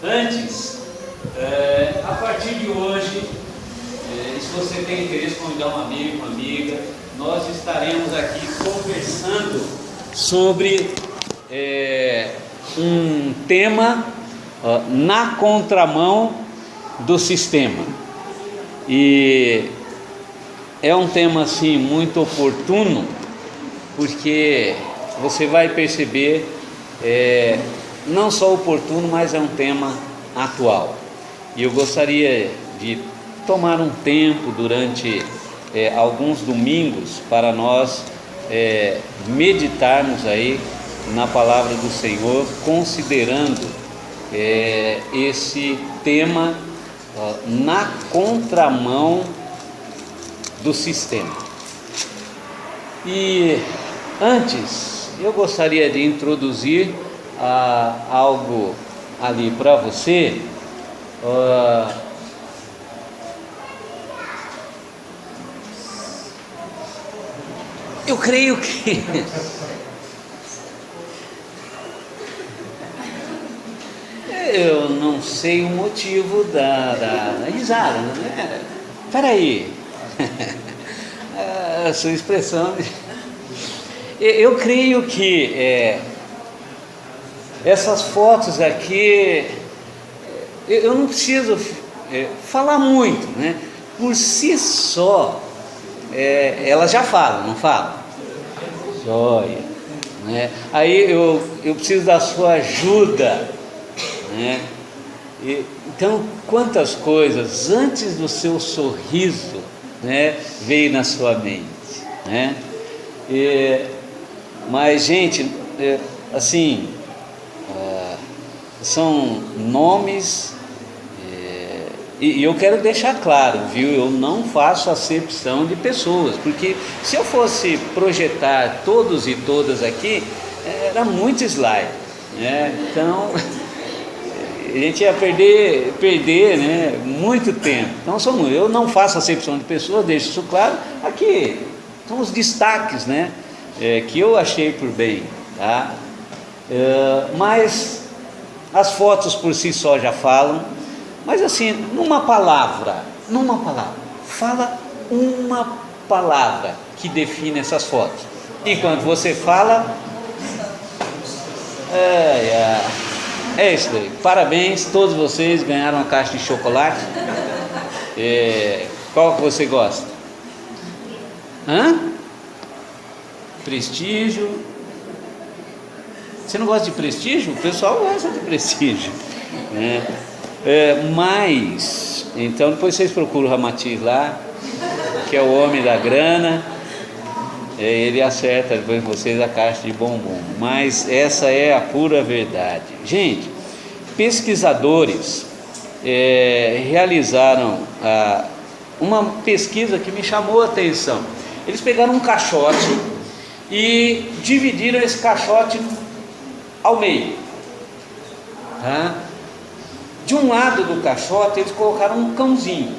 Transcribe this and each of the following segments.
Antes, a partir de hoje, se você tem interesse em convidar um amigo, uma amiga, nós estaremos aqui conversando sobre um tema na contramão do sistema. E é um tema assim muito oportuno, porque você vai perceber, não só oportuno, mas é um tema atual. E eu gostaria de tomar um tempo durante alguns domingos para nós meditarmos aí na palavra do Senhor, considerando esse tema na contramão do sistema. E antes eu gostaria de introduzir algo ali para você. Eu creio que eu não sei o motivo da risada, né? Peraí, a sua expressão. Eu creio que essas fotos aqui, eu não preciso falar muito, né? Por si só, elas já falam, não falam? Joia, né? Aí eu preciso da sua ajuda, né? Então, quantas coisas antes do seu sorriso, né, veio na sua mente, né? Mas, gente, assim, são nomes, e eu quero deixar claro, viu? Eu não faço acepção de pessoas, porque se eu fosse projetar todos e todas aqui, era muito slide, né? Então a gente ia perder, né, muito tempo. Então eu não faço acepção de pessoas, deixo isso claro. Aqui são os destaques, né, que eu achei por bem, tá? Mas as fotos por si só já falam. Mas assim, numa palavra, fala uma palavra que define essas fotos. Enquanto você fala, é isso daí. Parabéns, todos vocês ganharam uma caixa de chocolate. Qual que você gosta? Prestígio. Você não gosta de prestígio? O pessoal gosta de prestígio, né? Mas, então depois vocês procuram o Ramatiz lá, que é o homem da grana, ele acerta depois vocês a caixa de bombom. Mas essa é a pura verdade. Gente, pesquisadores realizaram uma pesquisa que me chamou a atenção. Eles pegaram um caixote e dividiram esse caixote ao meio, tá? De um lado do caixote eles colocaram um cãozinho,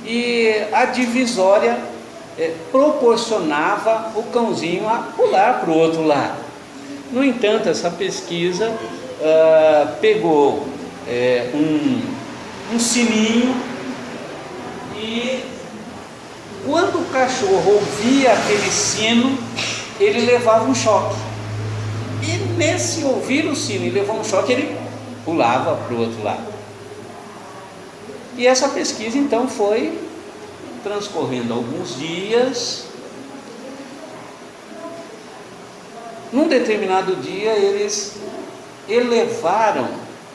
e a divisória proporcionava o cãozinho a pular para o outro lado. No entanto, essa pesquisa pegou um sininho, e quando o cachorro ouvia aquele sino, ele levava um choque. E nesse ouvir o sino e levar um choque, ele pulava para o outro lado. E essa pesquisa então foi transcorrendo alguns dias. Num determinado dia eles elevaram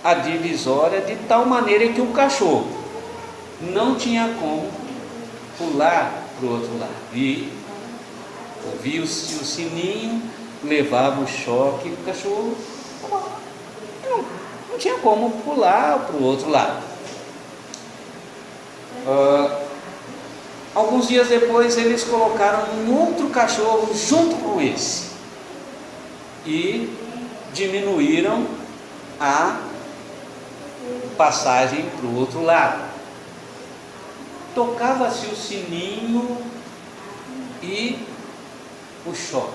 a divisória de tal maneira que o cachorro não tinha como pular para o outro lado, e ouvia-se o sininho, levava o choque, o cachorro não tinha como pular para o outro lado. Alguns dias depois eles colocaram um outro cachorro junto com esse e diminuíram a passagem para o outro lado. Tocava-se o sininho e o choque.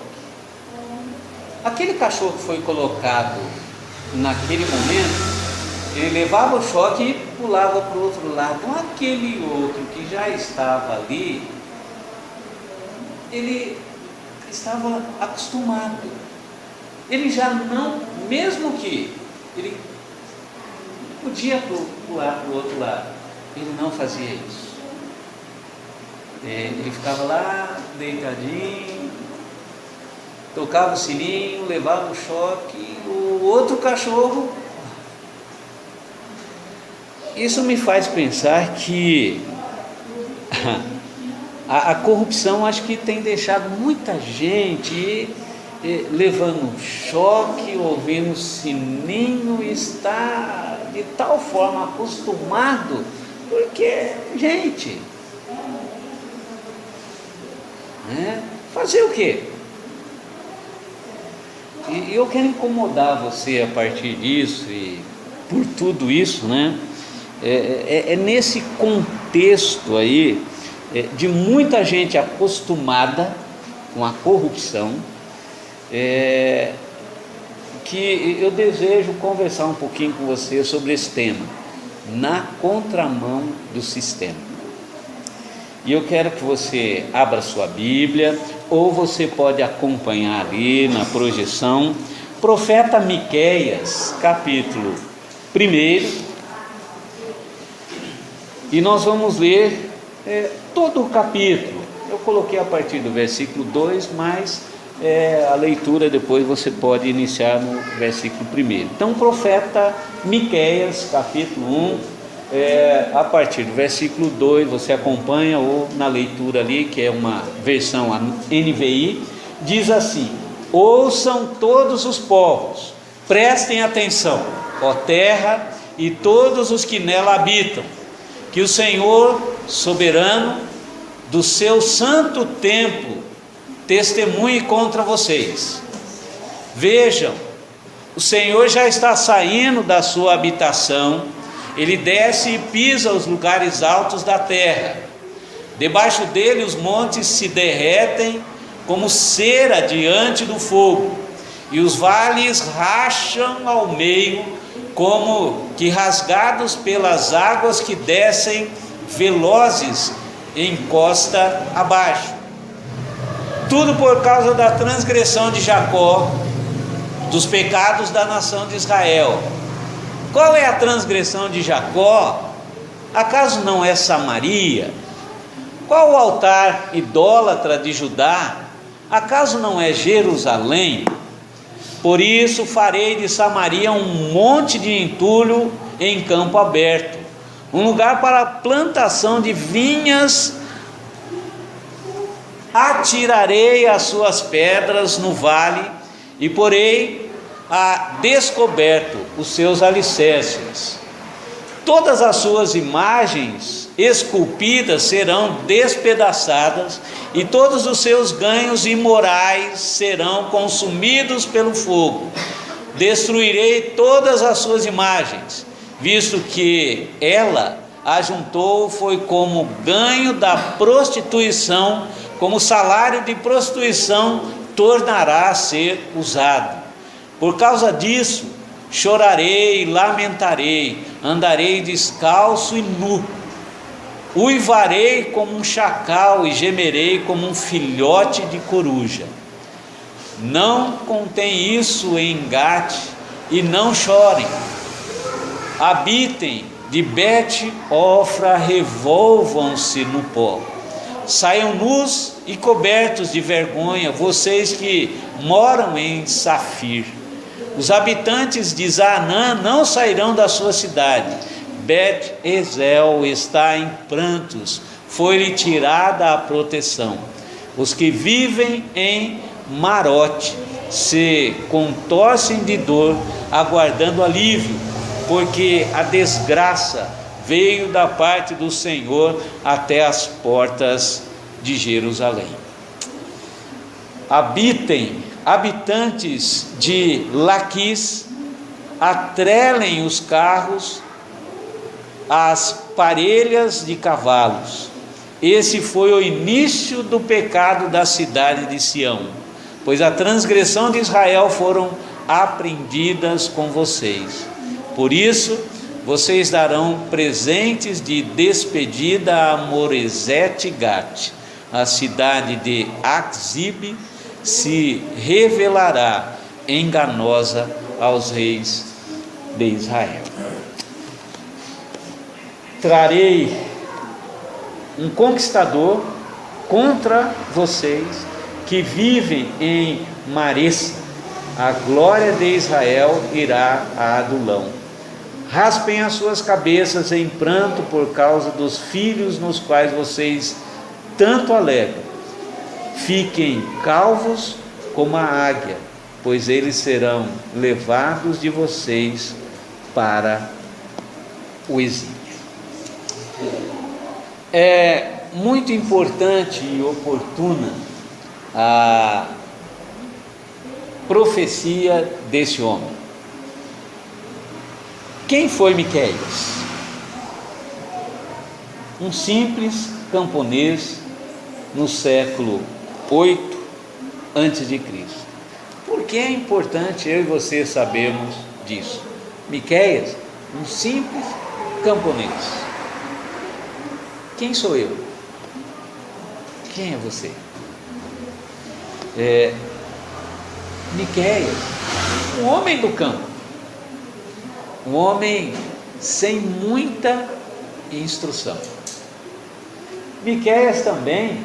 Aquele cachorro que foi colocado naquele momento, Ele levava o choque e pulava para o outro lado. Então, aquele outro que já estava ali, ele estava acostumado. Ele já não, mesmo que ele podia pular para o outro lado, ele não fazia isso. Ele ficava lá, deitadinho, tocava o sininho, levava o choque, o outro cachorro. Isso me faz pensar que a corrupção acho que tem deixado muita gente levando choque, ouvindo sininho, está de tal forma acostumado, porque, gente, fazer o quê? E eu quero incomodar você a partir disso e por tudo isso, né? É nesse contexto aí de muita gente acostumada com a corrupção que eu desejo conversar um pouquinho com você sobre esse tema, na contramão do sistema. E eu quero que você abra sua Bíblia, ou você pode acompanhar ali na projeção, profeta Miqueias, capítulo 1, e nós vamos ler todo o capítulo. Eu coloquei a partir do versículo 2, mas a leitura depois você pode iniciar no versículo 1. Então, profeta Miqueias, capítulo 1, a partir do versículo 2, você acompanha, ou na leitura ali, que é uma versão NVI, diz assim: ouçam todos os povos, prestem atenção, ó terra e todos os que nela habitam, que o Senhor soberano do seu santo templo testemunhe contra vocês. Vejam, o Senhor já está saindo da sua habitação, ele desce e pisa os lugares altos da terra. Debaixo dele os montes se derretem como cera diante do fogo, e os vales racham ao meio, como que rasgados pelas águas que descem velozes em costa abaixo. Tudo por causa da transgressão de Jacó, dos pecados da nação de Israel. Qual é a transgressão de Jacó? Acaso não é Samaria? Qual o altar idólatra de Judá? Acaso não é Jerusalém? Por isso farei de Samaria um monte de entulho em campo aberto, um lugar para a plantação de vinhas. Atirarei as suas pedras no vale e porei a descoberto os seus alicerces. Todas as suas imagens esculpidas serão despedaçadas, e todos os seus ganhos imorais serão consumidos pelo fogo. Destruirei todas as suas imagens, visto que ela ajuntou foi como ganho da prostituição, como salário de prostituição tornará a ser usado. Por causa disso, chorarei e lamentarei, andarei descalço e nu, uivarei como um chacal e gemerei como um filhote de coruja. Não contém isso em Gate, e não chorem. Habitem de Bet-Ofra, revolvam-se no pó. Saiam nus e cobertos de vergonha, vocês que moram em Safir. Os habitantes de Zaanã não sairão da sua cidade. Bet-Ezel está em prantos, foi-lhe tirada a proteção. Os que vivem em Marote se contorcem de dor, aguardando alívio, porque a desgraça veio da parte do Senhor até as portas de Jerusalém. Habitantes de Laquis, atrelem os carros às parelhas de cavalos. Esse foi o início do pecado da cidade de Sião, pois a transgressão de Israel foram apreendidas com vocês. Por isso, vocês darão presentes de despedida a Moresete-Gate. A cidade de Axibe se revelará enganosa aos reis de Israel. Trarei um conquistador contra vocês que vivem em Maressa. A glória de Israel irá a Adulão. Raspem as suas cabeças em pranto por causa dos filhos nos quais vocês tanto alegram. Fiquem calvos como a águia, pois eles serão levados de vocês para o exílio. É muito importante e oportuna a profecia desse homem. Quem foi Miqueias? Um simples camponês no século 8 a.C. Por que é importante eu e você sabermos disso? Miqueias, um simples camponês. Quem sou eu? Quem é você? Miqueias, um homem do campo, um homem sem muita instrução. Miqueias também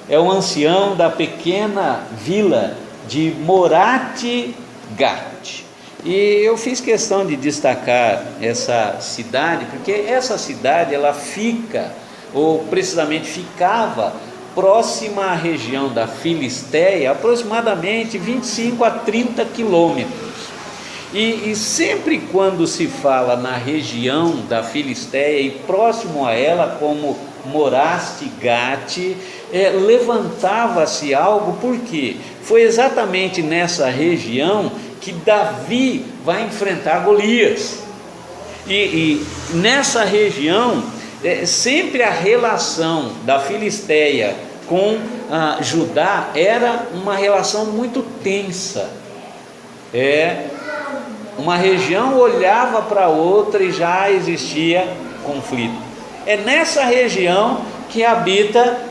é o ancião da pequena vila de Moresete-Gate. E eu fiz questão de destacar essa cidade, porque essa cidade ela fica, ou precisamente ficava, próxima à região da Filistéia, aproximadamente 25 a 30 quilômetros. E sempre quando se fala na região da Filistéia e próximo a ela, como Moresete-Gate, levantava-se algo, porque foi exatamente nessa região que Davi vai enfrentar Golias. E nessa região, sempre a relação da Filistéia com Judá era uma relação muito tensa. Uma região olhava para outra e já existia conflito. É nessa região que habita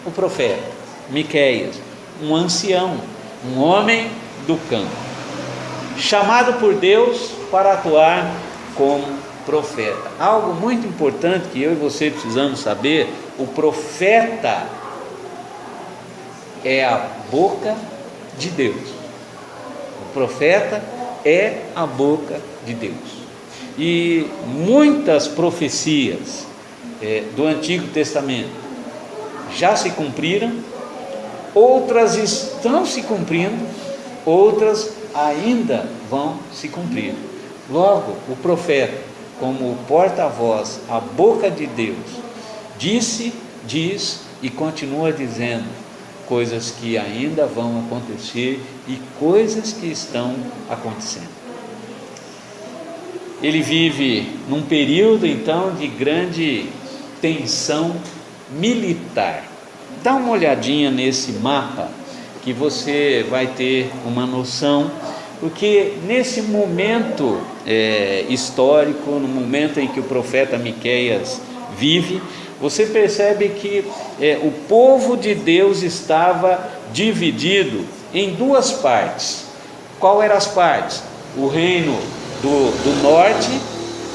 o profeta Miqueias, um ancião, um homem do campo, chamado por Deus para atuar como profeta. Algo muito importante que eu e você precisamos saber: o profeta é a boca de Deus. O profeta é a boca de Deus. E muitas profecias do Antigo Testamento já se cumpriram, outras estão se cumprindo, outras ainda vão se cumprir. Logo, o profeta, como o porta-voz, a boca de Deus, disse, diz e continua dizendo coisas que ainda vão acontecer e coisas que estão acontecendo. Ele vive num período então de grande tensão militar. Dá uma olhadinha nesse mapa que você vai ter uma noção, porque nesse momento histórico, no momento em que o profeta Miqueias vive, você percebe que o povo de Deus estava dividido em duas partes. Qual eram as partes? O reino do norte,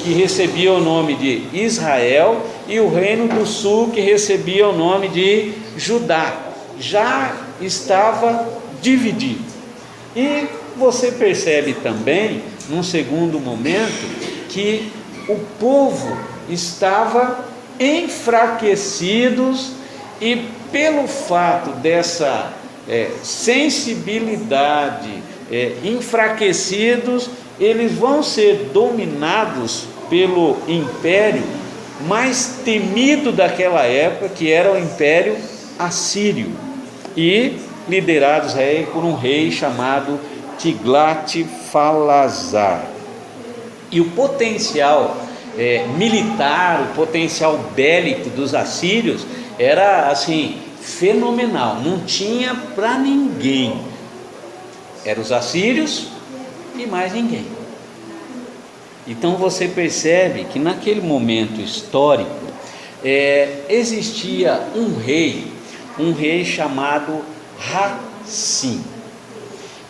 que recebia o nome de Israel, e o reino do sul, que recebia o nome de Judá. Já estava dividido. E você percebe também, num segundo momento, que o povo estava enfraquecidos, e pelo fato dessa sensibilidade, enfraquecidos, eles vão ser dominados pelo império mais temido daquela época, que era o Império Assírio, e liderados por um rei chamado Tiglat-Falazar. E o potencial militar, o potencial bélico dos assírios era assim fenomenal, não tinha para ninguém. Eram os assírios e mais ninguém. Então você percebe que naquele momento histórico existia um rei chamado Rassim.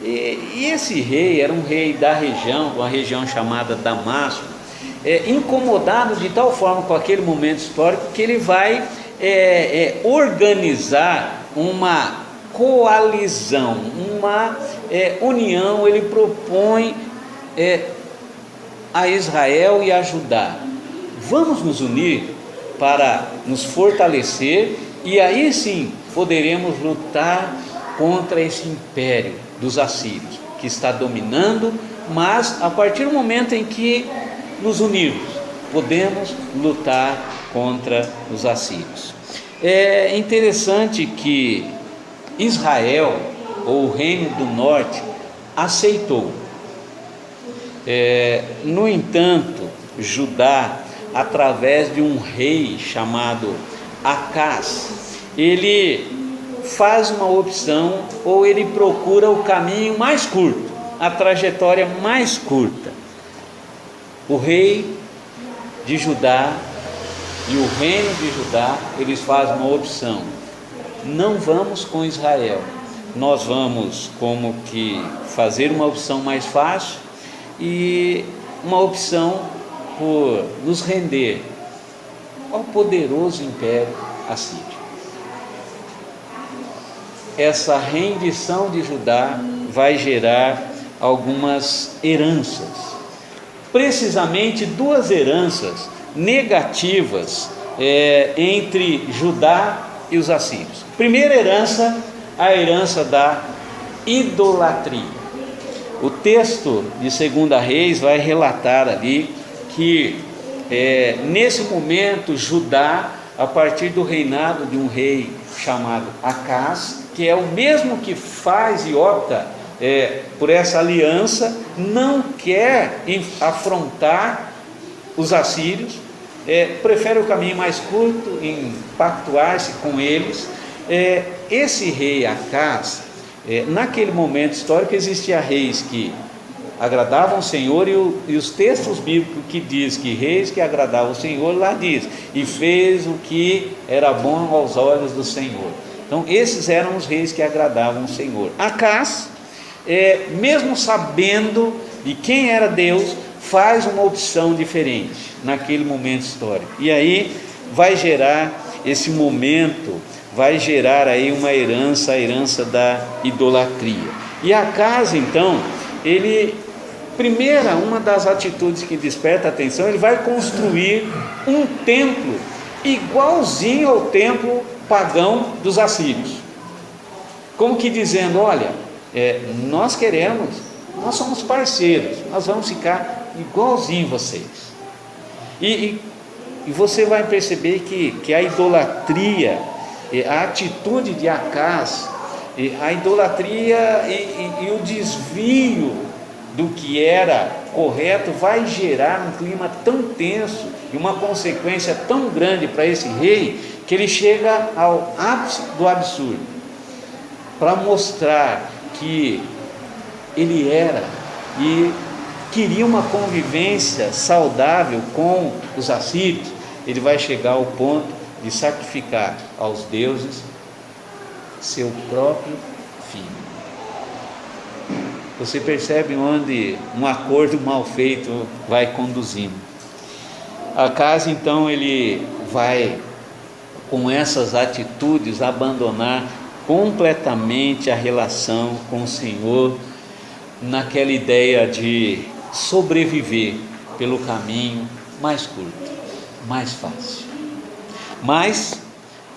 E esse rei era um rei da região, uma região chamada Damasco, incomodado de tal forma com aquele momento histórico que ele vai organizar uma coalizão, uma união. Ele propõe a Israel e a Judá: vamos nos unir para nos fortalecer, e aí sim poderemos lutar contra esse império dos assírios que está dominando. Mas a partir do momento em que nos unirmos, podemos lutar contra os assírios. É interessante que Israel, ou o Reino do Norte, aceitou. No entanto, Judá, através de um rei chamado Acás, ele faz uma opção, ou ele procura o caminho mais curto, a trajetória mais curta. O rei de Judá e o reino de Judá, eles fazem uma opção: não vamos com Israel, nós vamos como que fazer uma opção mais fácil, e uma opção por nos render ao poderoso império assírio. Essa rendição de Judá vai gerar algumas heranças, precisamente duas heranças negativas entre Judá e os assírios. Primeira herança, a herança da idolatria. O texto de 2 Reis vai relatar ali que nesse momento Judá, a partir do reinado de um rei chamado Acás, que é o mesmo que faz e opta por essa aliança, não quer afrontar os assírios, prefere o caminho mais curto, em pactuar-se com eles. Esse rei Acás, naquele momento histórico, existia reis que agradavam o Senhor, e os textos bíblicos que diz que reis que agradavam o Senhor, lá diz: e fez o que era bom aos olhos do Senhor. Então esses eram os reis que agradavam o Senhor. Acás, mesmo sabendo de quem era Deus, faz uma opção diferente naquele momento histórico, e aí vai gerar esse momento, vai gerar aí uma herança, a herança da idolatria. E Acás, então, uma das atitudes que desperta a atenção, ele vai construir um templo igualzinho ao templo pagão dos assírios, como que dizendo: olha, nós somos parceiros, nós vamos ficar igualzinho vocês. E você vai perceber que a idolatria, a atitude de Acás, a idolatria e o desvio do que era correto, vai gerar um clima tão tenso e uma consequência tão grande para esse rei, que ele chega ao ápice do absurdo, para mostrar que ele era e queria uma convivência saudável com os assírios. Ele vai chegar ao ponto de sacrificar aos deuses seu próprio filho. Você percebe onde um acordo mal feito vai conduzindo. Acás, então, ele vai, com essas atitudes, abandonar completamente a relação com o Senhor, naquela ideia de sobreviver pelo caminho mais curto, mais fácil. Mas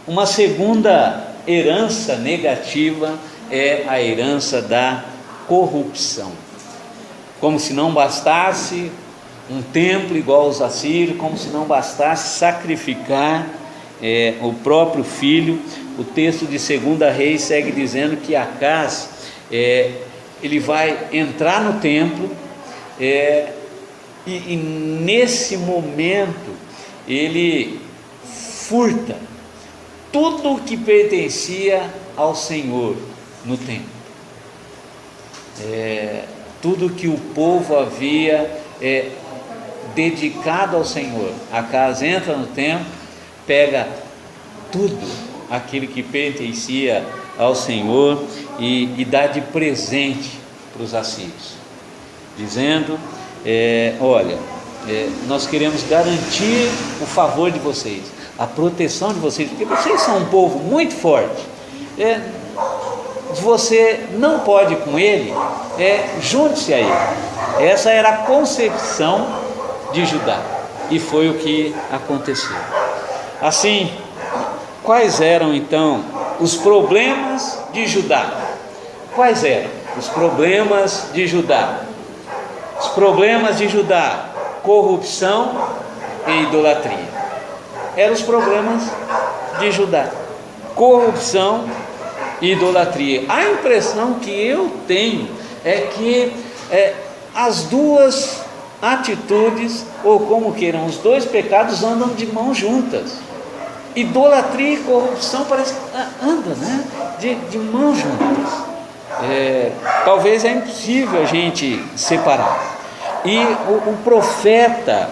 uma segunda herança negativa é a herança da corrupção. Como se não bastasse um templo igual aos assírios, como se não bastasse sacrificar o próprio filho, o texto de 2 Reis segue dizendo que Acás, ele vai entrar no templo, e nesse momento ele furta tudo o que pertencia ao Senhor no templo. Tudo que o povo havia dedicado ao Senhor. Acas entra no templo, pega tudo aquilo que pertencia ao Senhor e dá de presente para os assírios, dizendo: olha, nós queremos garantir o favor de vocês, a proteção de vocês, porque vocês são um povo muito forte. Você não pode ir com ele, junte-se a ele. Essa era a concepção de Judá, e foi o que aconteceu. Assim, quais eram então os problemas de Judá? Quais eram os problemas de Judá? Os problemas de Judá: corrupção e idolatria. Eram os problemas de Judá: corrupção e idolatria. A impressão que eu tenho é que as duas atitudes, ou como queiram, os dois pecados andam de mãos juntas. Idolatria e corrupção parece que andam, né? de mãos juntas. Talvez é impossível a gente separar. E o profeta,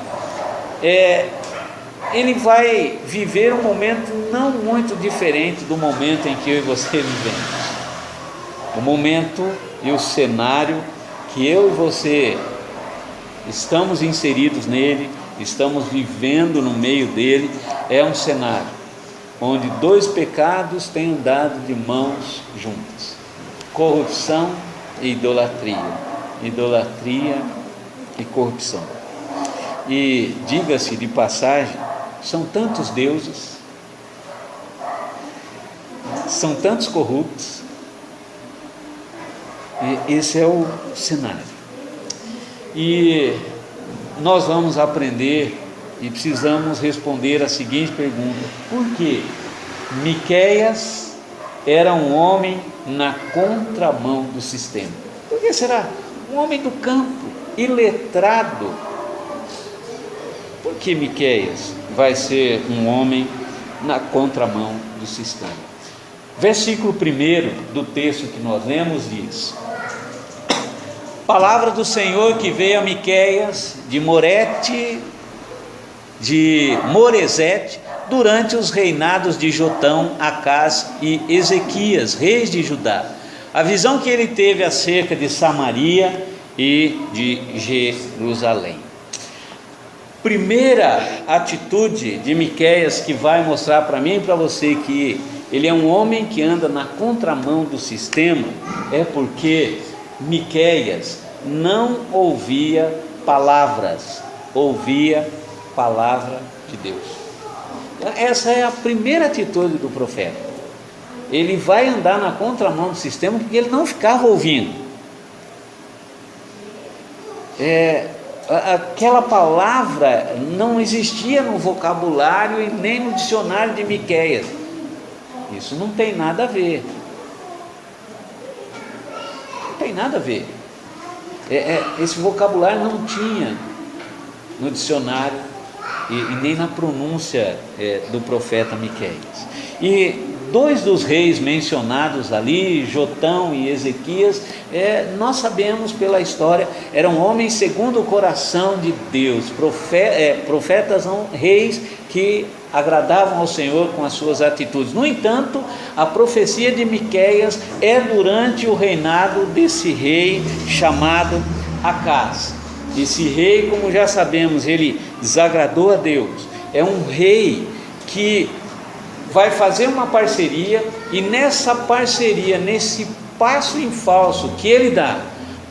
ele vai viver um momento não muito diferente do momento em que eu e você vivemos. O momento e o cenário que eu e você estamos inseridos nele, estamos vivendo no meio dele, é um cenário onde dois pecados têm andado de mãos juntas: corrupção e idolatria. Idolatria e corrupção. E diga-se de passagem, são tantos deuses, são tantos corruptos, e esse é o cenário. E nós vamos aprender e precisamos responder a seguinte pergunta: por que Miqueias era um homem na contramão do sistema? Por que será? Um homem do campo, iletrado. Por que Miqueias vai ser um homem na contramão do sistema? Versículo 1 do texto que nós lemos diz: palavra do Senhor que veio a Miqueias de Moresete, durante os reinados de Jotão, Acás e Ezequias, reis de Judá. A visão que ele teve acerca de Samaria e de Jerusalém. Primeira atitude de Miqueias que vai mostrar para mim e para você que ele é um homem que anda na contramão do sistema, é porque Miqueias não ouvia palavras, ouvia palavra de Deus. Essa é a primeira atitude do profeta. Ele vai andar na contramão do sistema porque ele não ficava ouvindo. Aquela palavra não existia no vocabulário e nem no dicionário de Miqueias. Isso não tem nada a ver. Não tem nada a ver. Esse vocabulário não tinha no dicionário e nem na pronúncia do profeta Miqueias. E dois dos reis mencionados ali, Jotão e Ezequias, nós sabemos pela história, eram homens segundo o coração de Deus, profetas, reis que agradavam ao Senhor com as suas atitudes. No entanto, a profecia de Miqueias é durante o reinado desse rei chamado Acás. Esse rei, como já sabemos, ele desagradou a Deus. É um rei que vai fazer uma parceria, e nessa parceria, nesse passo em falso que ele dá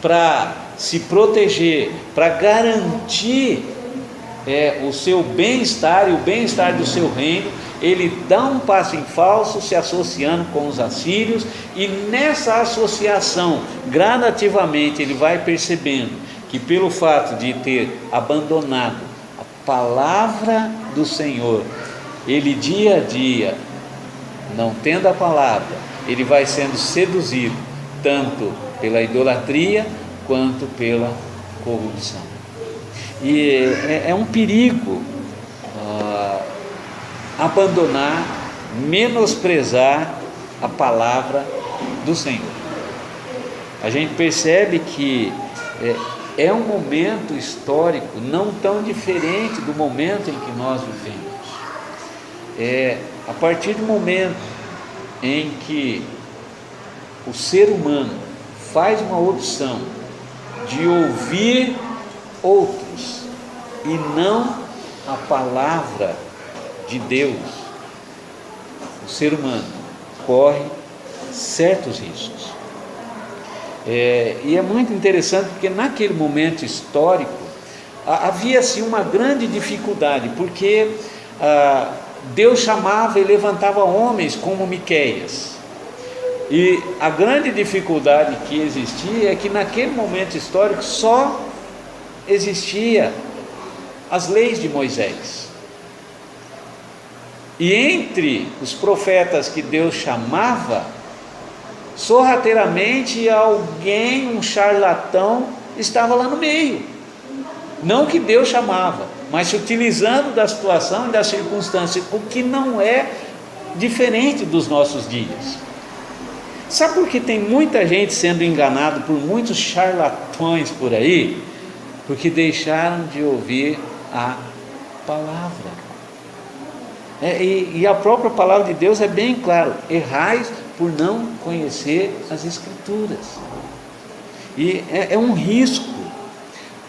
para se proteger, para garantir o seu bem-estar e o bem-estar do seu reino, ele dá um passo em falso, se associando com os assírios, e nessa associação, gradativamente, ele vai percebendo que pelo fato de ter abandonado a palavra do Senhor, ele dia a dia, não tendo a palavra, ele vai sendo seduzido tanto pela idolatria quanto pela corrupção. E é um perigo abandonar, menosprezar a palavra do Senhor. A gente percebe que é um momento histórico não tão diferente do momento em que nós vivemos. A partir do momento em que o ser humano faz uma opção de ouvir outros e não a palavra de Deus, o ser humano corre certos riscos. E é muito interessante porque naquele momento histórico havia assim uma grande dificuldade, porque Deus chamava e levantava homens como Miqueias, e a grande dificuldade que existia é que naquele momento histórico só existia as leis de Moisés, e entre os profetas que Deus chamava, sorrateiramente alguém, um charlatão, estava lá no meio. Não que Deus chamava, mas se utilizando da situação e da circunstância, o que não é diferente dos nossos dias. Sabe por que tem muita gente sendo enganada por muitos charlatões por aí? Porque deixaram de ouvir a palavra. E a própria palavra de Deus é bem claro: errais por não conhecer as Escrituras. E é um risco.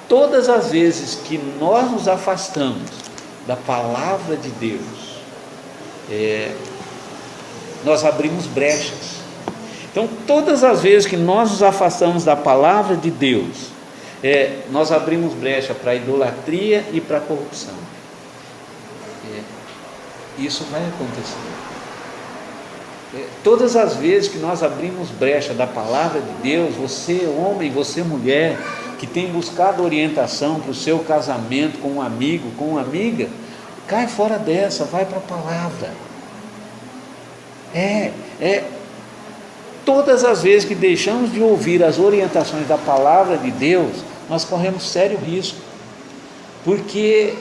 Todas as vezes que nós nos afastamos da palavra de Deus, nós abrimos brechas. Então, todas as vezes que nós nos afastamos da palavra de Deus, nós abrimos brecha para a idolatria e para a corrupção. Isso vai acontecer. Todas as vezes que nós abrimos brecha da palavra de Deus, você homem, você mulher, que tem buscado orientação para o seu casamento com um amigo, com uma amiga, cai fora dessa, vai para a palavra. Todas as vezes que deixamos de ouvir as orientações da palavra de Deus, nós corremos sério risco, porque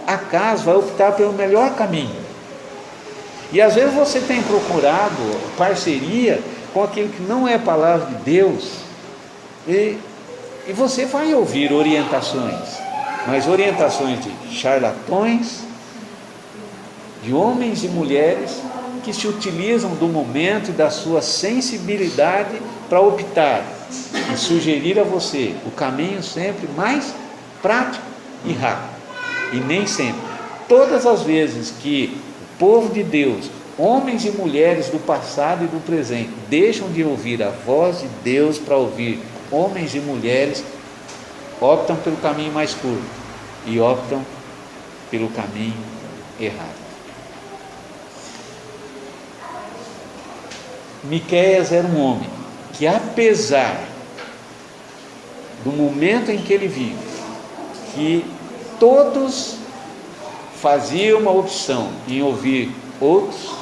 acaso vai optar pelo melhor caminho. E às vezes você tem procurado parceria com aquilo que não é palavra de Deus, e você vai ouvir orientações, mas orientações de charlatões, de homens e mulheres que se utilizam do momento e da sua sensibilidade para optar e sugerir a você o caminho sempre mais prático e rápido. E nem sempre, todas as vezes que o povo de Deus, homens e mulheres do passado e do presente, deixam de ouvir a voz de Deus para ouvir homens e mulheres, optam pelo caminho mais curto e optam pelo caminho errado. Miqueias era um homem que, apesar do momento em que ele vive, que todos faziam uma opção em ouvir outros,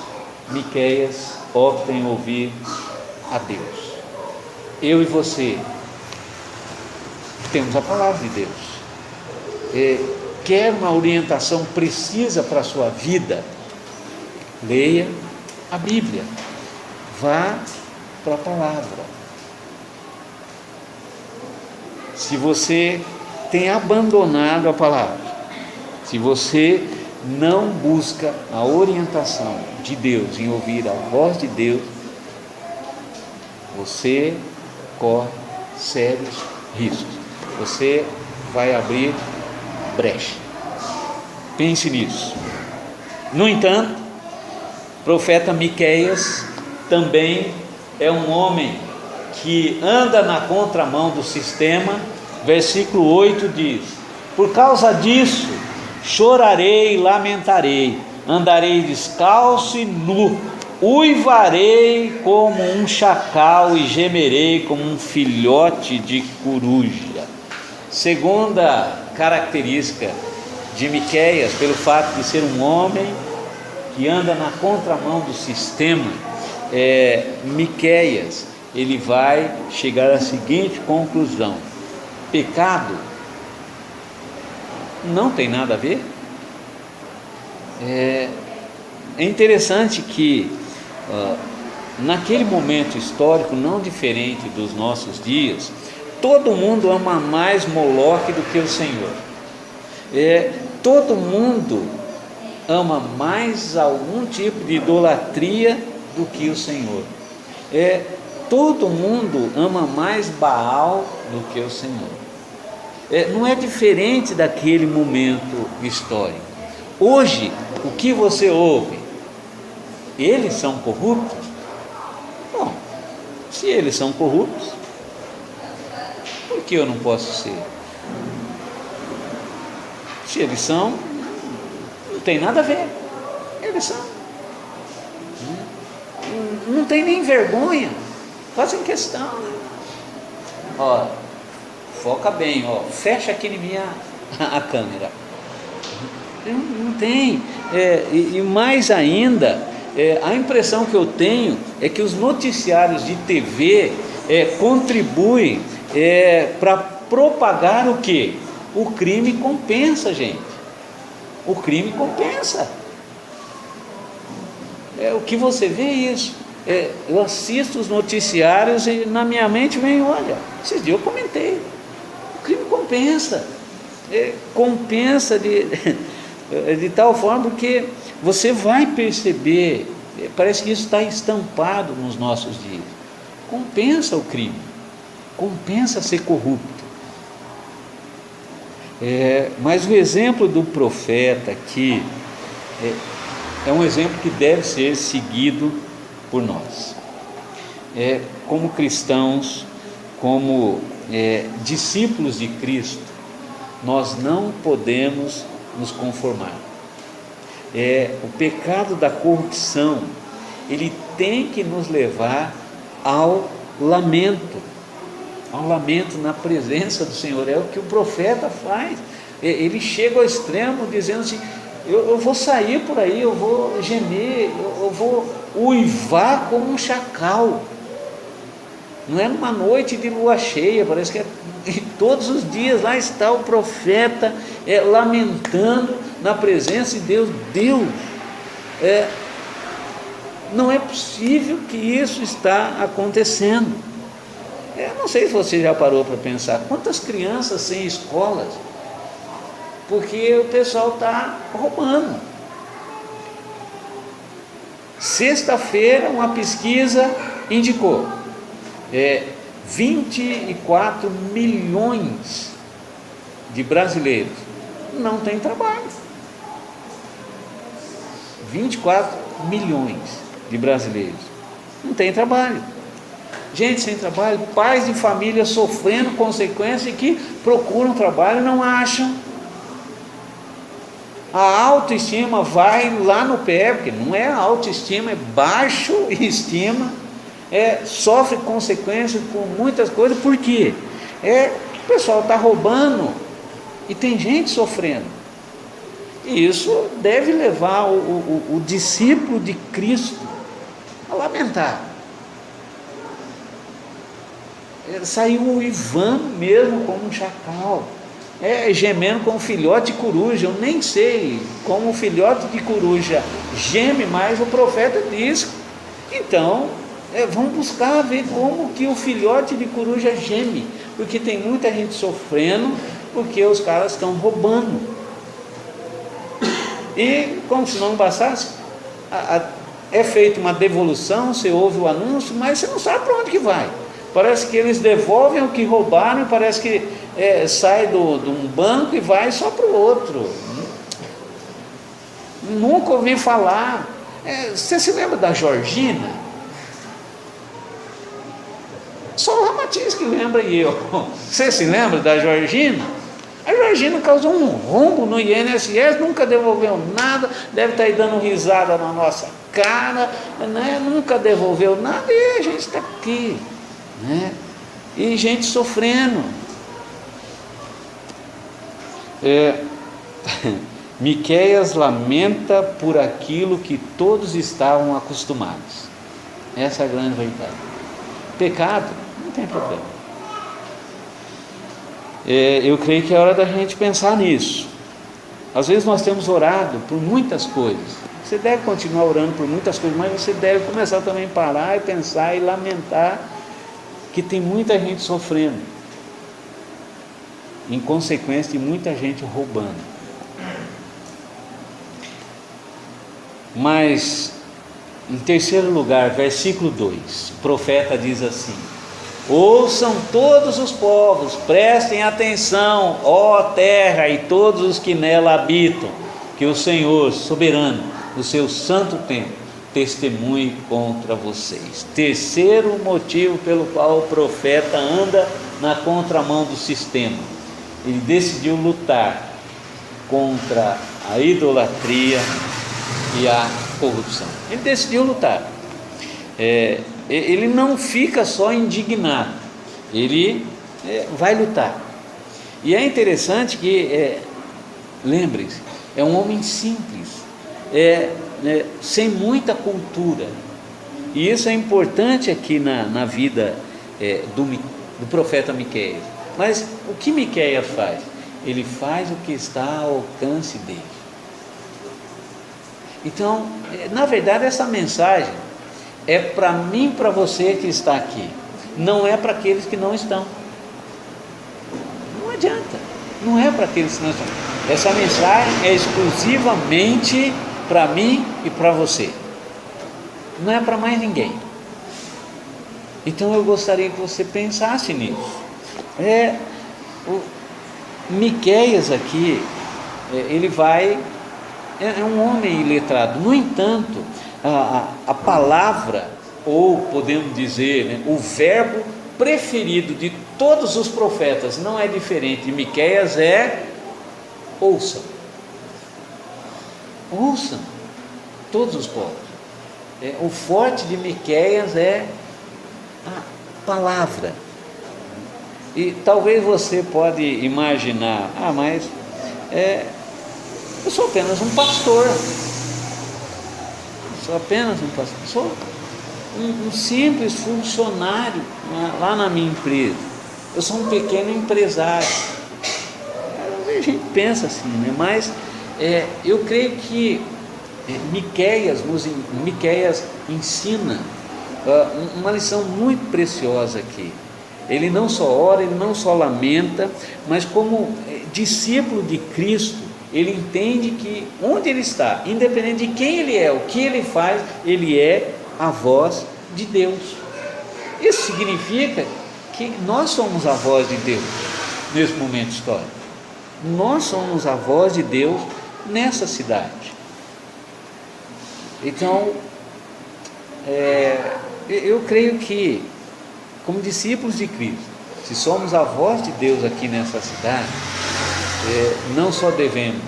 Miqueias opta em ouvir a Deus. Eu e você temos a palavra de Deus. Quer uma orientação precisa para a sua vida? Leia a Bíblia. Vá para a palavra. Se você tem abandonado a palavra, se você não busca a orientação de Deus, em ouvir a voz de Deus, você corre sérios riscos. Você vai abrir brecha. Pense nisso. No entanto, o profeta Miqueias também é um homem que anda na contramão do sistema. Versículo 8 diz: por causa disso chorarei e lamentarei, andarei descalço e nu, uivarei como um chacal e gemerei como um filhote de coruja. Segunda característica de Miqueias, pelo fato de ser um homem que anda na contramão do sistema, Miqueias, ele vai chegar à seguinte conclusão: pecado não tem nada a ver. É interessante que naquele momento histórico, não diferente dos nossos dias, todo mundo ama mais Moloque do que o Senhor. Todo mundo ama mais algum tipo de idolatria do que o Senhor. Todo mundo ama mais Baal do que o Senhor. Não é diferente daquele momento histórico. Hoje, o que você ouve? Eles são corruptos? Bom, se eles são corruptos, por que eu não posso ser? Se eles são, não tem nada a ver. Eles são. Não tem nem vergonha. Fazem questão. Ó, foca bem, ó, fecha aqui em mim a câmera. Não tem. E mais ainda, a impressão que eu tenho é que os noticiários de TV contribuem para propagar o quê? O crime compensa, gente. O crime compensa. O que você vê é isso. Eu assisto os noticiários e na minha mente vem, olha, esses dias eu comentei, o crime compensa. Compensa de tal forma que você vai perceber, parece que isso está estampado nos nossos dias. Compensa o crime, compensa ser corrupto. Mas o exemplo do profeta aqui é um exemplo que deve ser seguido por nós, como cristãos, como discípulos de Cristo. Nós não podemos nos conformar. O pecado da corrupção, ele tem que nos levar ao lamento na presença do Senhor. É o que o profeta faz. Ele chega ao extremo dizendo assim: eu vou sair por aí, eu vou gemer, eu vou uivar como um chacal. Não é numa noite de lua cheia, parece que todos os dias lá está o profeta lamentando na presença de Deus. Não é possível que isso está acontecendo. Não sei se você já parou para pensar quantas crianças sem escolas, porque o pessoal está roubando. Sexta-feira uma pesquisa indicou 24 milhões de brasileiros não têm trabalho. 24 milhões de brasileiros não têm trabalho. Gente sem trabalho, pais de família sofrendo consequências e que procuram trabalho e não acham. A autoestima vai lá no pé, porque não é autoestima, é baixa estima, sofre consequências por muitas coisas. Por quê? O pessoal está roubando e tem gente sofrendo. E isso deve levar o discípulo de Cristo a lamentar. Saiu uivando mesmo como um chacal, gemendo como um filhote de coruja. Eu nem sei como um filhote de coruja geme, mas o profeta diz. Então vamos buscar ver como que o filhote de coruja geme, porque tem muita gente sofrendo, porque os caras estão roubando. E como se não bastasse, é feita uma devolução, você ouve o anúncio, mas você não sabe para onde que vai. Parece que eles devolvem o que roubaram, parece que sai de um banco e vai só para o outro. Nunca ouvi falar. Você se lembra da Georgina? Só o Ramatiz que lembra e eu. Você se lembra da Georgina? A Georgina causou um rombo no INSS, nunca devolveu nada, deve estar aí dando risada na nossa cara, né? Nunca devolveu nada e a gente está aqui. E gente sofrendo. Miqueias lamenta por aquilo que todos estavam acostumados. Essa é a grande verdade. Pecado, não tem problema. Eu creio que é hora da gente pensar nisso. Às vezes nós temos orado por muitas coisas. Você deve continuar orando por muitas coisas, mas você deve começar também a parar e pensar e lamentar que tem muita gente sofrendo. em consequência de muita gente roubando. Mas, em terceiro lugar, versículo 2, o profeta diz assim: ouçam todos os povos, prestem atenção, ó terra e todos os que nela habitam, que o Senhor soberano, no seu santo templo, testemunhe contra vocês. Terceiro motivo pelo qual o profeta anda na contramão do sistema. Ele decidiu lutar contra a idolatria e a corrupção. Ele decidiu lutar. Ele não fica só indignado, ele vai lutar. E é interessante que, lembre-se, é um homem simples, sem muita cultura, e isso é importante aqui na vida do profeta Miqueias. Mas o que Miqueias faz? Ele faz o que está ao alcance dele. Então, na verdade, essa mensagem é para mim, para você que está aqui, não é para aqueles que não estão. Não adianta, não é para aqueles que não estão. Essa mensagem é exclusivamente para mim e para você, não é para mais ninguém. Então eu gostaria que você pensasse nisso. O Miqueias aqui, ele vai, é um homem iletrado. No entanto, a palavra, ou podemos dizer, né, o verbo preferido de todos os profetas não é diferente de Miqueias, é ouçam. Ouçam todos os povos. O forte de Miqueias é a palavra. E talvez você pode imaginar, mas eu sou apenas um pastor. Sou apenas um pastor, sou um simples funcionário lá na minha empresa. Eu sou um pequeno empresário. A gente pensa assim, né? Mas eu creio que Miqueias ensina uma lição muito preciosa aqui. Ele não só ora, ele não só lamenta, mas como discípulo de Cristo, ele entende que onde ele está, independente de quem ele é, o que ele faz, ele é a voz de Deus. Isso significa que nós somos a voz de Deus nesse momento histórico. Nós somos a voz de Deus nessa cidade. Então, eu creio que, como discípulos de Cristo, se somos a voz de Deus aqui nessa cidade, não só devemos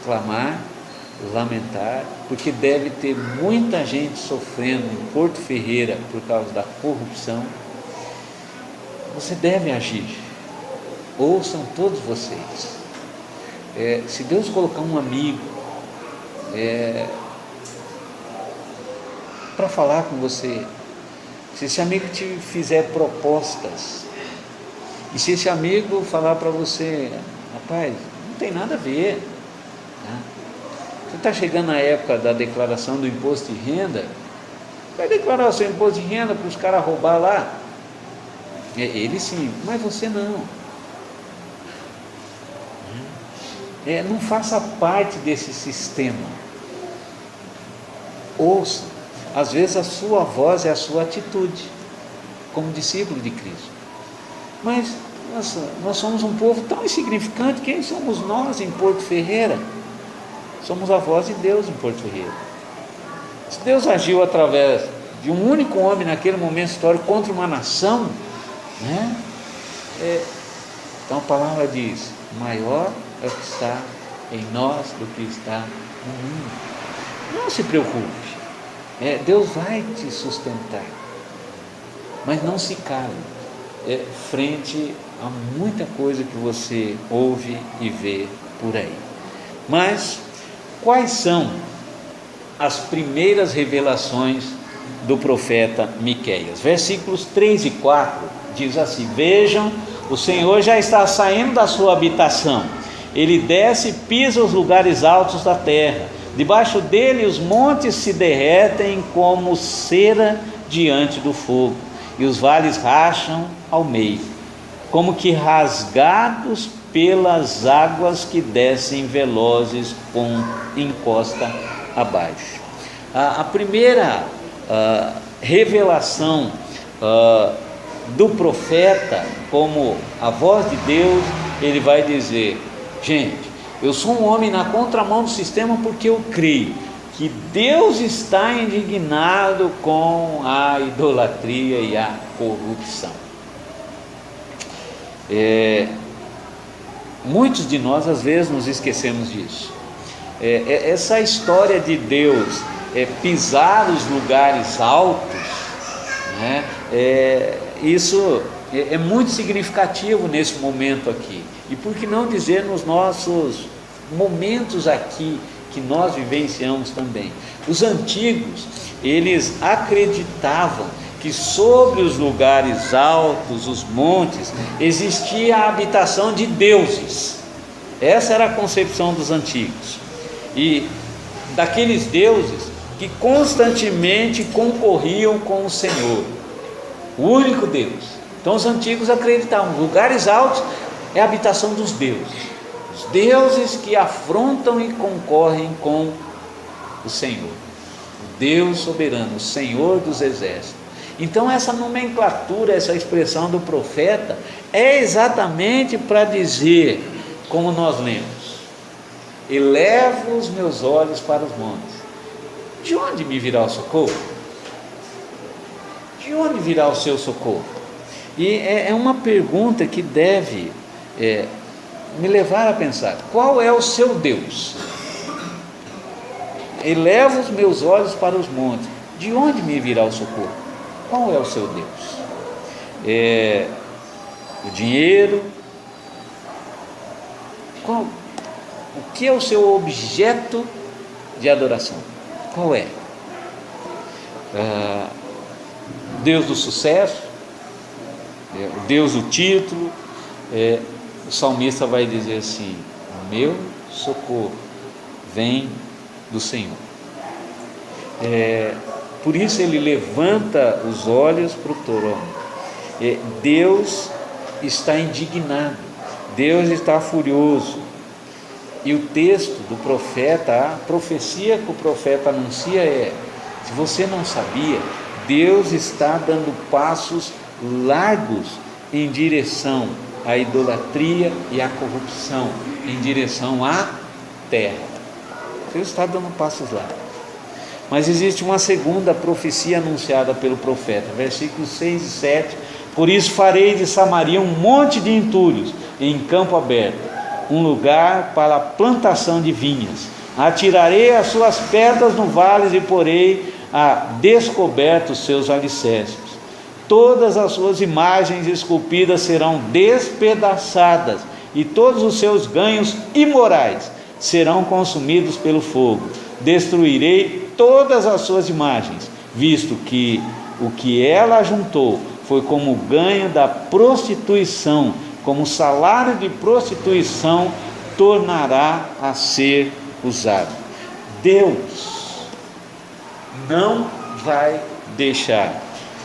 clamar, lamentar, porque deve ter muita gente sofrendo em Porto Ferreira por causa da corrupção. Você deve agir. Ouçam todos vocês. Se Deus colocar um amigo para falar com você, se esse amigo te fizer propostas, e se esse amigo falar para você, rapaz, não tem nada a ver, né? Você está chegando na época da declaração do imposto de renda, vai declarar o seu imposto de renda para os caras roubar lá? Ele sim, mas você não. Não faça parte desse sistema. Ouça. Às vezes a sua voz é a sua atitude, como discípulo de Cristo. Mas nós somos um povo tão insignificante. Quem somos nós em Porto Ferreira? Somos a voz de Deus em Porto Ferreira. Se Deus agiu através de um único homem naquele momento histórico contra uma nação, né? Então a palavra diz: maior é o que está em nós do que está no mundo. Não se preocupe. Deus vai te sustentar, mas não se cale frente a muita coisa que você ouve e vê por aí. Mas quais são as primeiras revelações do profeta Miqueias? Versículos 3 e 4 diz assim: vejam, o Senhor já está saindo da sua habitação, ele desce e pisa os lugares altos da terra. Debaixo dele os montes se derretem como cera diante do fogo, e os vales racham ao meio. como que rasgados pelas águas que descem velozes com encosta abaixo. A primeira revelação do profeta, como a voz de Deus, ele vai dizer: gente, eu sou um homem na contramão do sistema, porque eu creio que Deus está indignado com a idolatria e a corrupção. Muitos de nós às vezes nos esquecemos disso. Essa história de Deus pisar os lugares altos, né? Isso é muito significativo nesse momento aqui, e por que não dizer nos nossos momentos aqui que nós vivenciamos também. Os antigos, eles acreditavam que sobre os lugares altos, os montes, existia a habitação de deuses. Essa era a concepção dos antigos, e daqueles deuses que constantemente concorriam com o Senhor, o único Deus. Então os antigos acreditavam, lugares altos é a habitação dos deuses, os deuses que afrontam e concorrem com o Senhor, o Deus soberano, o Senhor dos exércitos. Então essa nomenclatura, essa expressão do profeta é exatamente para dizer, como nós lemos: elevo os meus olhos para os montes, de onde me virá o socorro? De onde virá o seu socorro? E é uma pergunta que deve me levar a pensar: qual é o seu Deus? Elevo os meus olhos para os montes, de onde me virá o socorro? Qual é o seu Deus? O dinheiro? O que é o seu objeto de adoração? Qual é? Deus do sucesso? O Deus do título? O salmista vai dizer assim: o meu socorro vem do Senhor. Por isso ele levanta os olhos para o trono. Deus está indignado, Deus está furioso. E o texto do profeta, a profecia que o profeta anuncia se você não sabia, Deus está dando passos largos em direção à idolatria e à corrupção, em direção à terra. Deus está dando passos largos. Mas existe uma segunda profecia anunciada pelo profeta, versículos 6 e 7: por isso farei de Samaria um monte de entulhos em campo aberto, um lugar para a plantação de vinhas. Atirarei as suas pedras no vale e porei a descoberto os seus alicerces. Todas as suas imagens esculpidas serão despedaçadas, e todos os seus ganhos imorais serão consumidos pelo fogo. Destruirei todas as suas imagens, visto que o que ela ajuntou foi como ganho da prostituição, como salário de prostituição tornará a ser usado. Deus não vai deixar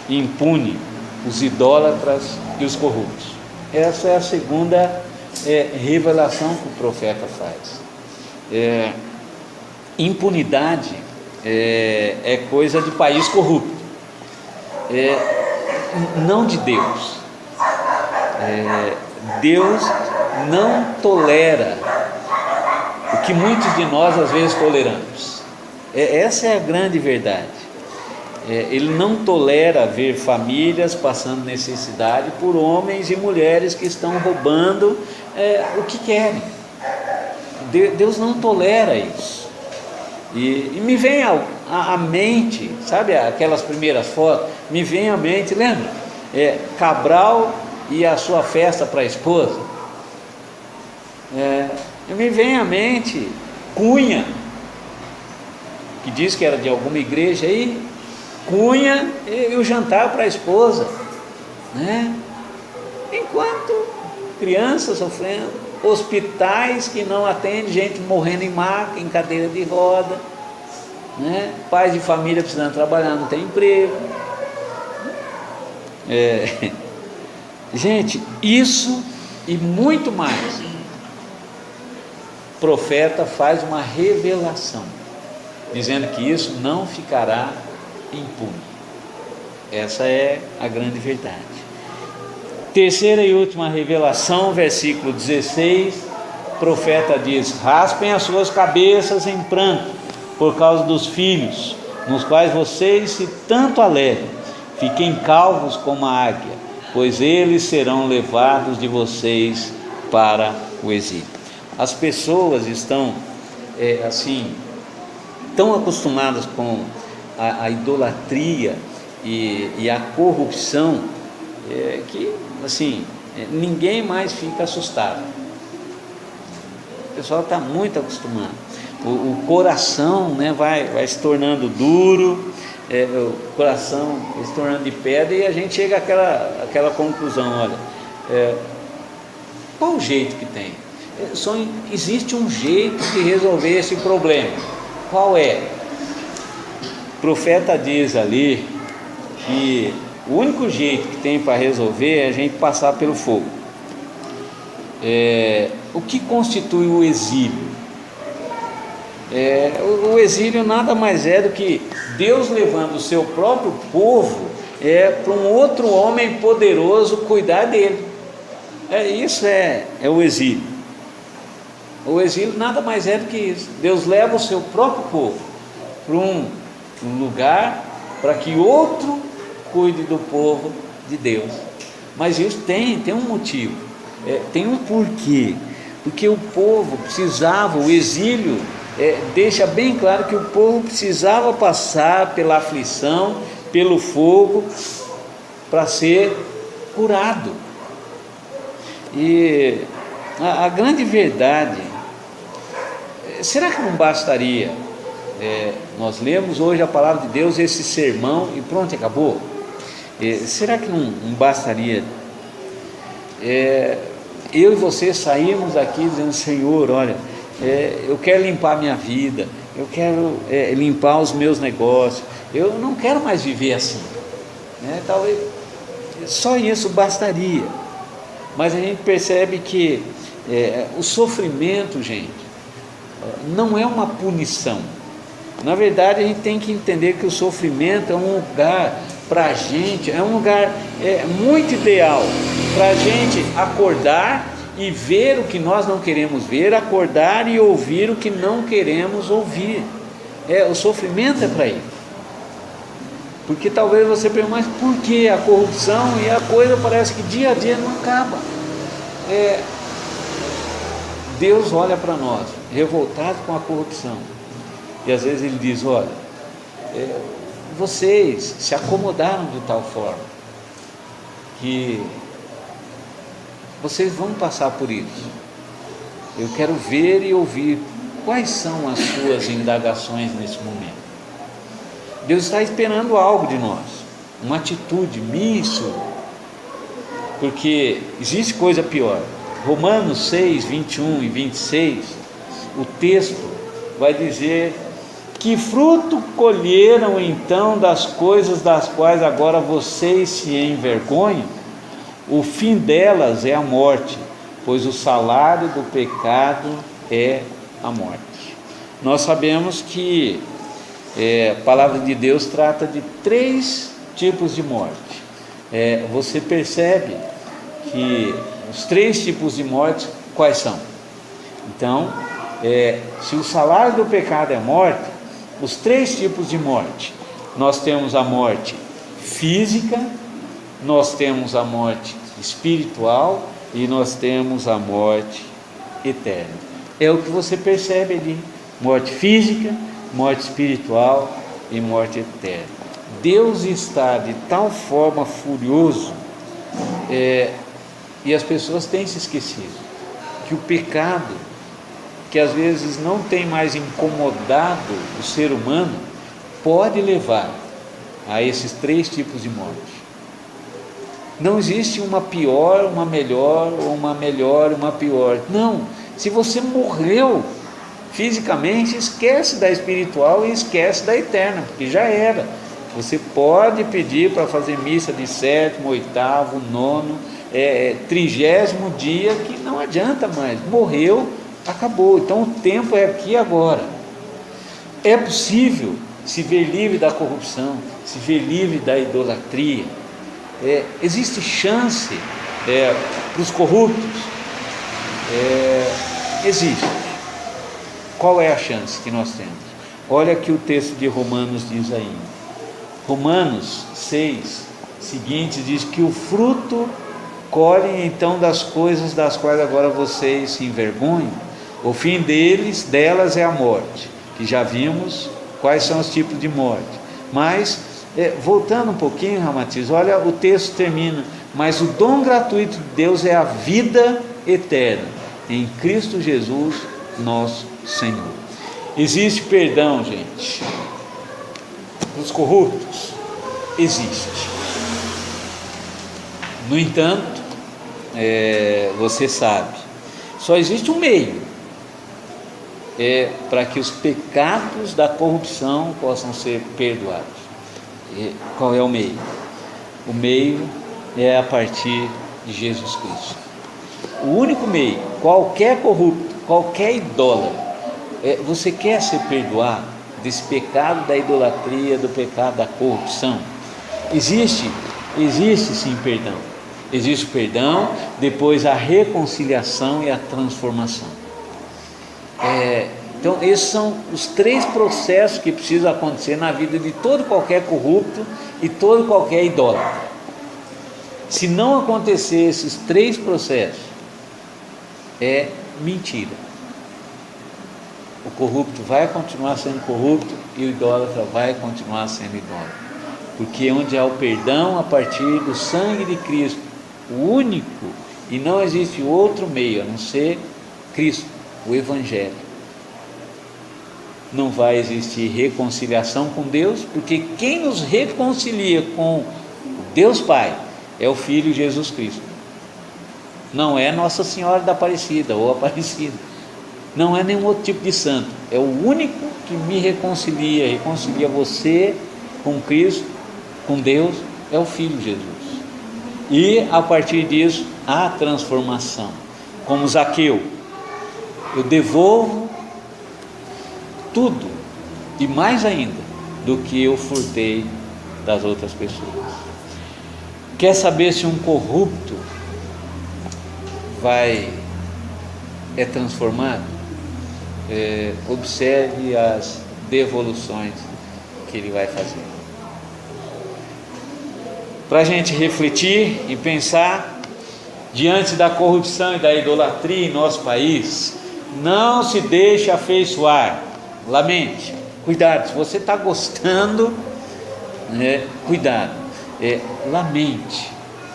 impune os idólatras e os corruptos. Essa é a segunda revelação que o profeta faz. Impunidade é coisa de país corrupto, não de Deus. Deus não tolera o que muitos de nós às vezes toleramos. Essa é a grande verdade. Ele não tolera ver famílias passando necessidade por homens e mulheres que estão roubando o que querem. Deus não tolera isso. E me vem à mente, sabe aquelas primeiras fotos? Me vem à mente, lembra? Cabral e a sua festa para a esposa. Me vem à mente Cunha, que diz que era de alguma igreja aí. Cunha e o jantar para a esposa, né? Enquanto crianças sofrendo, hospitais que não atendem, gente morrendo em maca, em cadeira de roda, né? Pais de família precisando trabalhar, não tem emprego. Gente, isso e muito mais, o profeta faz uma revelação, dizendo que isso não ficará impune. Essa é a grande verdade. Terceira e última revelação, versículo 16, o profeta diz: raspem as suas cabeças em pranto, por causa dos filhos, nos quais vocês se tanto alegram. Fiquem calvos como a águia, pois eles serão levados de vocês para o exílio. As pessoas estão tão acostumadas com a idolatria e a corrupção, que ninguém mais fica assustado. O pessoal está muito acostumado. O coração, vai se tornando duro, o coração vai se tornando de pedra, e a gente chega àquela conclusão: olha, qual o jeito que tem? Só existe um jeito de resolver esse problema. Qual é? O profeta diz ali que o único jeito que tem para resolver é a gente passar pelo fogo. O que constitui o exílio? O exílio nada mais é do que Deus levando o seu próprio povo para um outro homem poderoso cuidar dele. Isso é o exílio. O exílio nada mais é do que isso. Deus leva o seu próprio povo para um lugar para que outro cuide do povo de Deus. Mas isso tem um motivo, tem um porquê. Porque o povo precisava, o exílio deixa bem claro que o povo precisava passar pela aflição, pelo fogo, para ser curado. E a grande verdade, será que não bastaria nós lemos hoje a palavra de Deus, esse sermão, e pronto, acabou? Será que não bastaria eu e você sairmos daqui dizendo: Senhor, olha, eu quero limpar minha vida, eu quero limpar os meus negócios, eu não quero mais viver assim, talvez só isso bastaria. Mas a gente percebe que o sofrimento, gente, não é uma punição. Na verdade, a gente tem que entender que o sofrimento é um lugar para a gente, é um lugar muito ideal para a gente acordar e ver o que nós não queremos ver, acordar e ouvir o que não queremos ouvir. O sofrimento é para isso. Porque talvez você pergunte: mas por que a corrupção? E a coisa parece que dia a dia não acaba. Deus olha para nós revoltado com a corrupção, e às vezes Ele diz: olha, vocês se acomodaram de tal forma que vocês vão passar por isso. Eu quero ver e ouvir quais são as suas indagações nesse momento. Deus está esperando algo de nós, uma atitude, isso, porque existe coisa pior. Romanos 6, 21 e 26, o texto vai dizer: que fruto colheram então das coisas das quais agora vocês se envergonham? O fim delas é a morte, pois o salário do pecado é a morte. Nós sabemos que a palavra de Deus trata de 3 tipos de morte. Você percebe que os 3 tipos de morte quais são? Então, se o salário do pecado é morte, os 3 tipos de morte: nós temos a morte física, nós temos a morte espiritual e nós temos a morte eterna. É o que você percebe ali: morte física, morte espiritual e morte eterna. Deus está de tal forma furioso, e as pessoas têm se esquecido que o pecado, que às vezes não tem mais incomodado o ser humano, pode levar a esses 3 tipos de morte. Não existe uma pior, uma melhor, ou uma melhor, uma pior. Não, se você morreu fisicamente, esquece da espiritual e esquece da eterna, porque já era. Você pode pedir para fazer missa de 7º, 8º, 9º, 30º dia que não adianta mais, morreu, acabou. Então o tempo é aqui e agora. É possível se ver livre da corrupção, se ver livre da idolatria. Existe chance para os corruptos? Existe. Qual é a chance que nós temos? Olha que o texto de Romanos diz aí. Romanos 6 seguinte diz que o fruto colhem então das coisas das quais agora vocês se envergonham. O fim delas é a morte, que já vimos quais são os tipos de morte. Mas voltando um pouquinho, Ramatiz, olha, o texto termina: mas o dom gratuito de Deus é a vida eterna em Cristo Jesus nosso Senhor. Existe perdão, gente, para os corruptos? Existe. No entanto, você sabe, só existe um meio para que os pecados da corrupção possam ser perdoados. Qual é o meio? O meio é a partir de Jesus Cristo. O único meio. Qualquer corrupto, qualquer idólatra, você quer ser perdoado desse pecado da idolatria, do pecado da corrupção? Existe sim perdão. Existe o perdão, depois a reconciliação e a transformação. Então esses são os 3 processos que precisam acontecer na vida de todo qualquer corrupto e todo qualquer idólatra. Se não acontecer esses 3 processos, é mentira. O corrupto vai continuar sendo corrupto e o idólatra vai continuar sendo idólatra. Porque onde há o perdão a partir do sangue de Cristo, o único, e não existe outro meio a não ser Cristo, o Evangelho, não vai existir reconciliação com Deus, porque quem nos reconcilia com Deus Pai é o Filho Jesus Cristo. Não é Nossa Senhora da Aparecida ou Aparecida, não é nenhum outro tipo de santo. É o único que me reconcilia você com Cristo, com Deus, é o Filho Jesus. E a partir disso a transformação, como Zaqueu: eu devolvo tudo e mais ainda do que eu furtei das outras pessoas. Quer saber se um corrupto é transformado? Observe as devoluções que ele vai fazer. Para a gente refletir e pensar diante da corrupção e da idolatria em nosso país, não se deixe afeiçoar. Lamente, cuidado, se você está gostando, cuidado, lamente,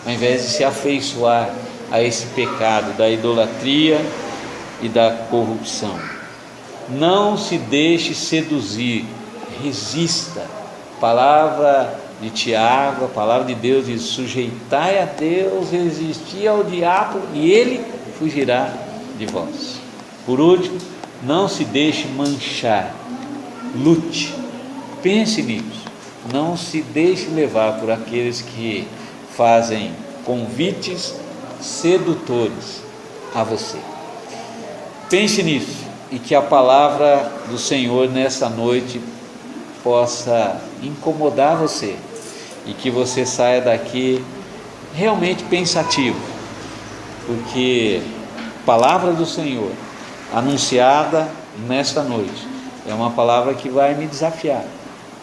ao invés de se afeiçoar a esse pecado da idolatria e da corrupção. Não se deixe seduzir, resista. Palavra de Tiago, a palavra de Deus diz: sujeitai a Deus, resistir ao diabo e ele fugirá de vós. Por último, não se deixe manchar, lute, pense nisso, não se deixe levar por aqueles que fazem convites sedutores a você. Pense nisso e que a palavra do Senhor nessa noite possa incomodar você e que você saia daqui realmente pensativo, porque a palavra do Senhor anunciada nesta noite é uma palavra que vai me desafiar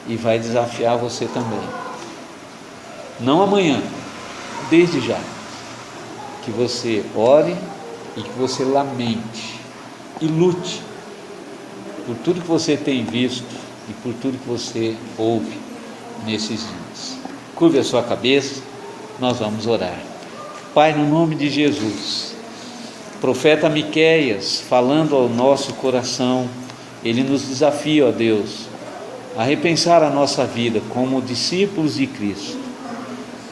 e vai desafiar você também. Não amanhã, desde já, que você ore e que você lamente e lute por tudo que você tem visto e por tudo que você ouve nesses dias. Curve a sua cabeça, nós vamos orar. Pai, no nome de Jesus, profeta Miqueias, falando ao nosso coração, ele nos desafia, ó Deus, a repensar a nossa vida como discípulos de Cristo.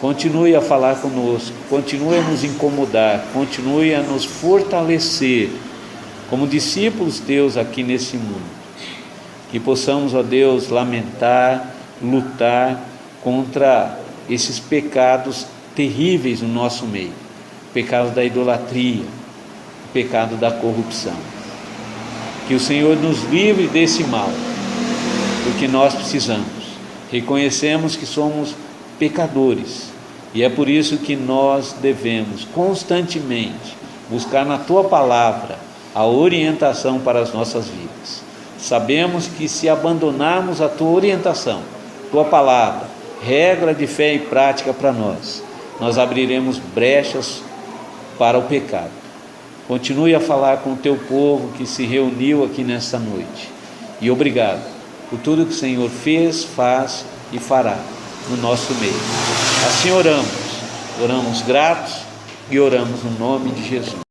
Continue a falar conosco, continue a nos incomodar, continue a nos fortalecer como discípulos teus aqui nesse mundo. Que possamos, ó Deus, lamentar, lutar contra esses pecados terríveis no nosso meio, o pecado da idolatria, o pecado da corrupção. Que o Senhor nos livre desse mal, porque nós precisamos. Reconhecemos que somos pecadores, e é por isso que nós devemos constantemente buscar na Tua Palavra a orientação para as nossas vidas. Sabemos que se abandonarmos a Tua orientação, Tua Palavra, regra de fé e prática para nós abriremos brechas para o pecado. Continue a falar com o Teu povo que se reuniu aqui nesta noite. E obrigado por tudo que o Senhor fez, faz e fará no nosso meio. Assim oramos gratos e oramos no nome de Jesus.